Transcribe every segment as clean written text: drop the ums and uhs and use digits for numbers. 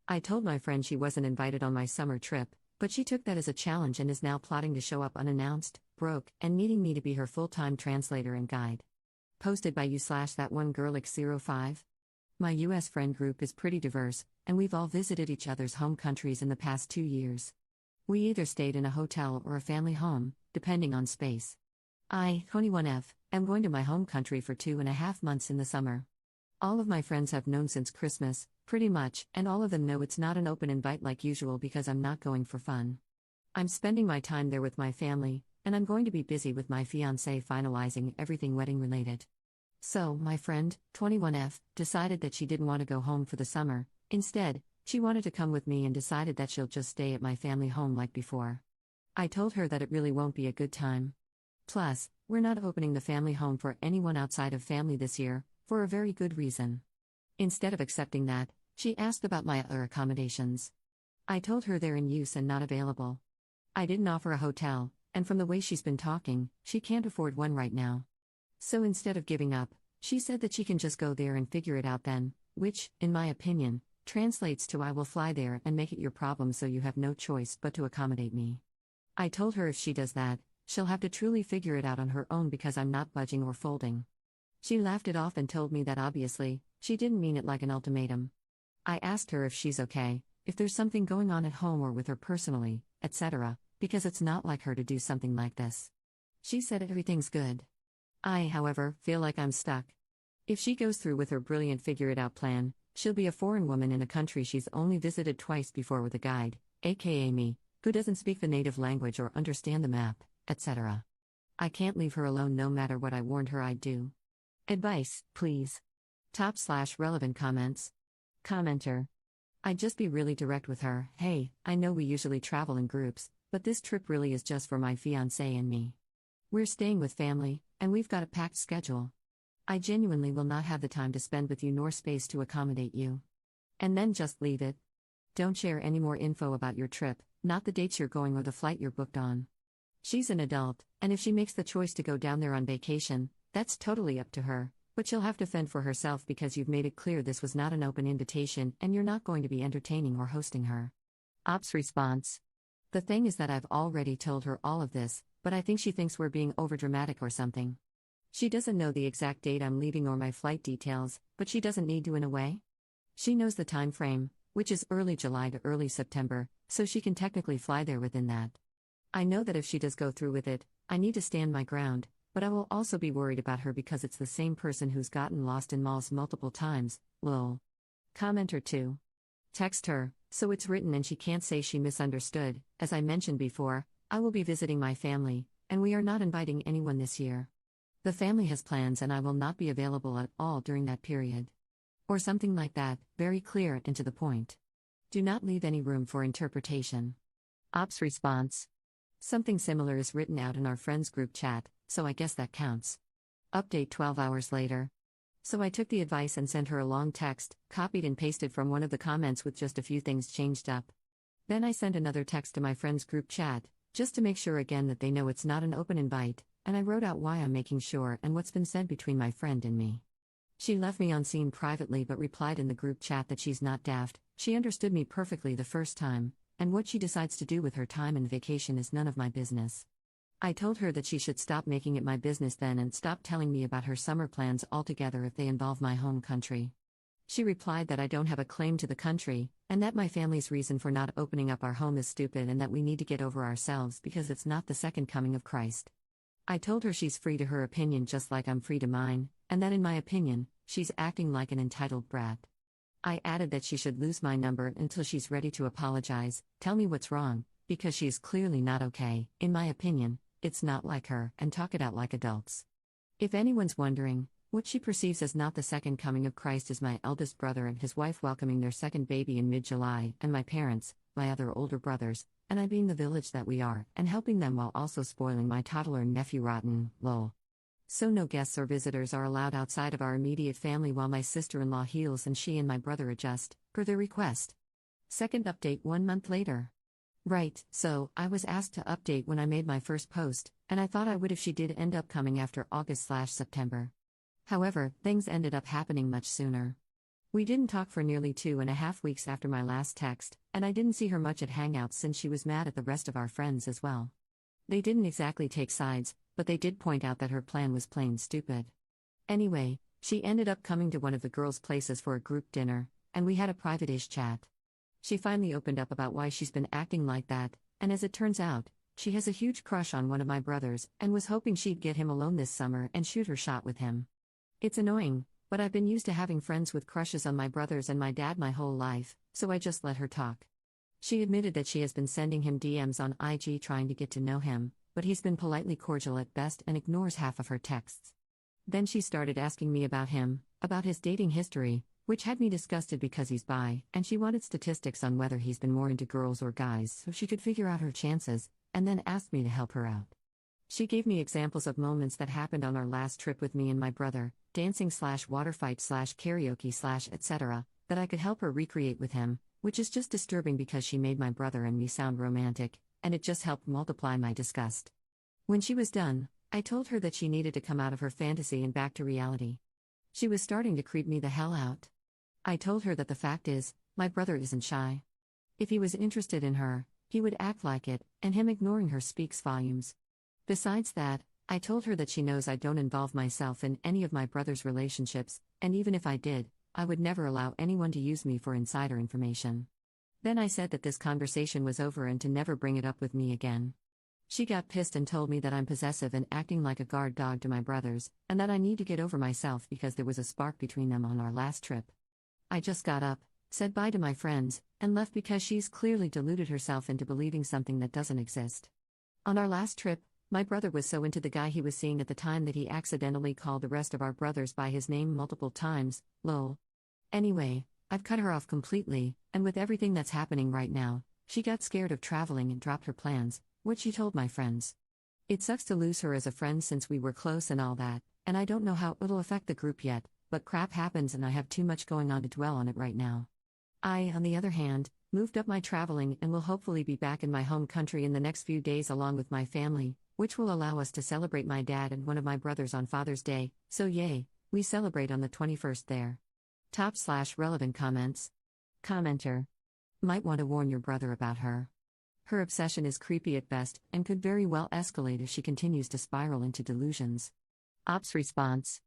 I told my friend she wasn't invited on my summer trip, but she took that as a challenge and is now plotting to show up unannounced, broke, and needing me to be her full-time translator and guide. Posted by you/that one girl X05. My US friend group is pretty diverse, and we've all visited each other's home countries in the past 2 years. We either stayed in a hotel or a family home, depending on space. I, 21F, am going to my home country for 2.5 months in the summer. All of my friends have known since Christmas, pretty much, and all of them know it's not an open invite like usual because I'm not going for fun. I'm spending my time there with my family, and I'm going to be busy with my fiancé finalizing everything wedding related. So, my friend, 21F, decided that she didn't want to go home for the summer. Instead, she wanted to come with me and decided that she'll just stay at my family home like before. I told her that it really won't be a good time. Plus, we're not opening the family home for anyone outside of family this year, for a very good reason. Instead of accepting that, she asked about my other accommodations. I told her they're in use and not available. I didn't offer a hotel, and from the way she's been talking, she can't afford one right now. So instead of giving up, she said that she can just go there and figure it out then, which, in my opinion, translates to I will fly there and make it your problem so you have no choice but to accommodate me. I told her if she does that, she'll have to truly figure it out on her own because I'm not budging or folding. She laughed it off and told me that obviously, she didn't mean it like an ultimatum. I asked her if she's okay, if there's something going on at home or with her personally, etc., because it's not like her to do something like this. She said everything's good. I, however, feel like I'm stuck. If she goes through with her brilliant figure-it-out plan, she'll be a foreign woman in a country she's only visited twice before with a guide, aka me, who doesn't speak the native language or understand the map, etc. I can't leave her alone no matter what I warned her I'd do. Advice, please. /relevant comments. Commenter. I'd just be really direct with her. Hey, I know we usually travel in groups, but this trip really is just for my fiancé and me. We're staying with family, and we've got a packed schedule. I genuinely will not have the time to spend with you nor space to accommodate you. And then just leave it. Don't share any more info about your trip, not the dates you're going or the flight you're booked on. She's an adult, and if she makes the choice to go down there on vacation, that's totally up to her, but she'll have to fend for herself because you've made it clear this was not an open invitation and you're not going to be entertaining or hosting her. Ops response. The thing is that I've already told her all of this, but I think she thinks we're being overdramatic or something. She doesn't know the exact date I'm leaving or my flight details, but she doesn't need to in a way. She knows the time frame, which is early July to early September, so she can technically fly there within that. I know that if she does go through with it, I need to stand my ground, but I will also be worried about her because it's the same person who's gotten lost in malls multiple times, lol. Commenter 2. Text her, so it's written and she can't say she misunderstood. As I mentioned before, I will be visiting my family, and we are not inviting anyone this year. The family has plans and I will not be available at all during that period. Or something like that, very clear and to the point. Do not leave any room for interpretation. Ops response. Something similar is written out in our friends group chat, so I guess that counts. Update 12 hours later. So I took the advice and sent her a long text, copied and pasted from one of the comments with just a few things changed up. Then I sent another text to my friends group chat, just to make sure again that they know it's not an open invite, and I wrote out why I'm making sure and what's been said between my friend and me. She left me on scene privately but replied in the group chat that she's not daft, she understood me perfectly the first time, and what she decides to do with her time and vacation is none of my business. I told her that she should stop making it my business then and stop telling me about her summer plans altogether if they involve my home country. She replied that I don't have a claim to the country, and that my family's reason for not opening up our home is stupid and that we need to get over ourselves because it's not the second coming of Christ. I told her she's free to her opinion just like I'm free to mine, and that in my opinion, she's acting like an entitled brat. I added that she should lose my number until she's ready to apologize, tell me what's wrong, because she is clearly not okay, in my opinion, it's not like her, and talk it out like adults. If anyone's wondering, what she perceives as not the second coming of Christ is my eldest brother and his wife welcoming their second baby in mid-July, and my parents, my other older brothers, and I being the village that we are, and helping them while also spoiling my toddler nephew rotten, lol. So no guests or visitors are allowed outside of our immediate family while my sister-in-law heals and she and my brother adjust, per their request. Second update 1 month later. Right, so, I was asked to update when I made my first post, and I thought I would if she did end up coming after August/September. However, things ended up happening much sooner. We didn't talk for nearly 2.5 weeks after my last text, and I didn't see her much at Hangouts since she was mad at the rest of our friends as well. They didn't exactly take sides, but they did point out that her plan was plain stupid. Anyway, she ended up coming to one of the girls' places for a group dinner, and we had a private-ish chat. She finally opened up about why she's been acting like that, and as it turns out, she has a huge crush on one of my brothers and was hoping she'd get him alone this summer and shoot her shot with him. It's annoying, but I've been used to having friends with crushes on my brothers and my dad my whole life, so I just let her talk. She admitted that she has been sending him DMs on IG trying to get to know him, but he's been politely cordial at best and ignores half of her texts. Then she started asking me about him, about his dating history, which had me disgusted because he's bi, and she wanted statistics on whether he's been more into girls or guys so she could figure out her chances, and then asked me to help her out. She gave me examples of moments that happened on our last trip with me and my brother, dancing/water fight/karaoke/etc., that I could help her recreate with him, which is just disturbing because she made my brother and me sound romantic, and it just helped multiply my disgust. When she was done, I told her that she needed to come out of her fantasy and back to reality. She was starting to creep me the hell out. I told her that the fact is, my brother isn't shy. If he was interested in her, he would act like it, and him ignoring her speaks volumes. Besides that, I told her that she knows I don't involve myself in any of my brother's relationships, and even if I did, I would never allow anyone to use me for insider information. Then I said that this conversation was over and to never bring it up with me again. She got pissed and told me that I'm possessive and acting like a guard dog to my brothers, and that I need to get over myself because there was a spark between them on our last trip. I just got up, said bye to my friends, and left because she's clearly deluded herself into believing something that doesn't exist. On our last trip, my brother was so into the guy he was seeing at the time that he accidentally called the rest of our brothers by his name multiple times, lol. Anyway, I've cut her off completely, and with everything that's happening right now, she got scared of traveling and dropped her plans, which she told my friends. It sucks to lose her as a friend since we were close and all that, and I don't know how it'll affect the group yet, but crap happens and I have too much going on to dwell on it right now. I, on the other hand, moved up my traveling and will hopefully be back in my home country in the next few days along with my family, which will allow us to celebrate my dad and one of my brothers on Father's Day, so yay, we celebrate on the 21st there. Top/relevant comments. Commenter. Might want to warn your brother about her. Her obsession is creepy at best and could very well escalate if she continues to spiral into delusions. Ops response.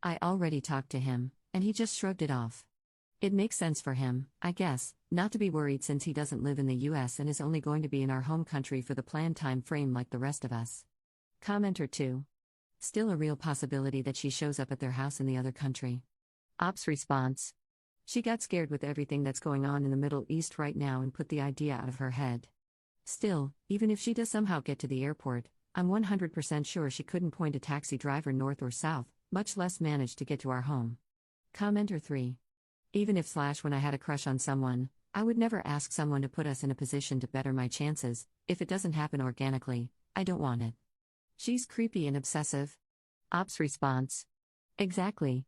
I already talked to him, and he just shrugged it off. It makes sense for him, I guess, not to be worried since he doesn't live in the US and is only going to be in our home country for the planned time frame like the rest of us. Commenter 2. Still a real possibility that she shows up at their house in the other country. Ops response. She got scared with everything that's going on in the Middle East right now and put the idea out of her head. Still, even if she does somehow get to the airport, I'm 100% sure she couldn't point a taxi driver north or south, much less manage to get to our home. Commenter 3. Even if when I had a crush on someone, I would never ask someone to put us in a position to better my chances. If it doesn't happen organically, I don't want it. She's creepy and obsessive. Ops response. Exactly.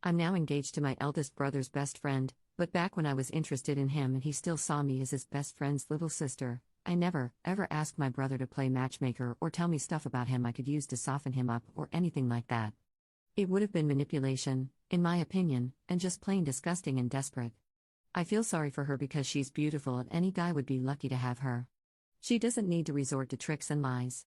I'm now engaged to my eldest brother's best friend, but back when I was interested in him and he still saw me as his best friend's little sister, I never, ever asked my brother to play matchmaker or tell me stuff about him I could use to soften him up or anything like that. It would have been manipulation, in my opinion, and just plain disgusting and desperate. I feel sorry for her because she's beautiful and any guy would be lucky to have her. She doesn't need to resort to tricks and lies.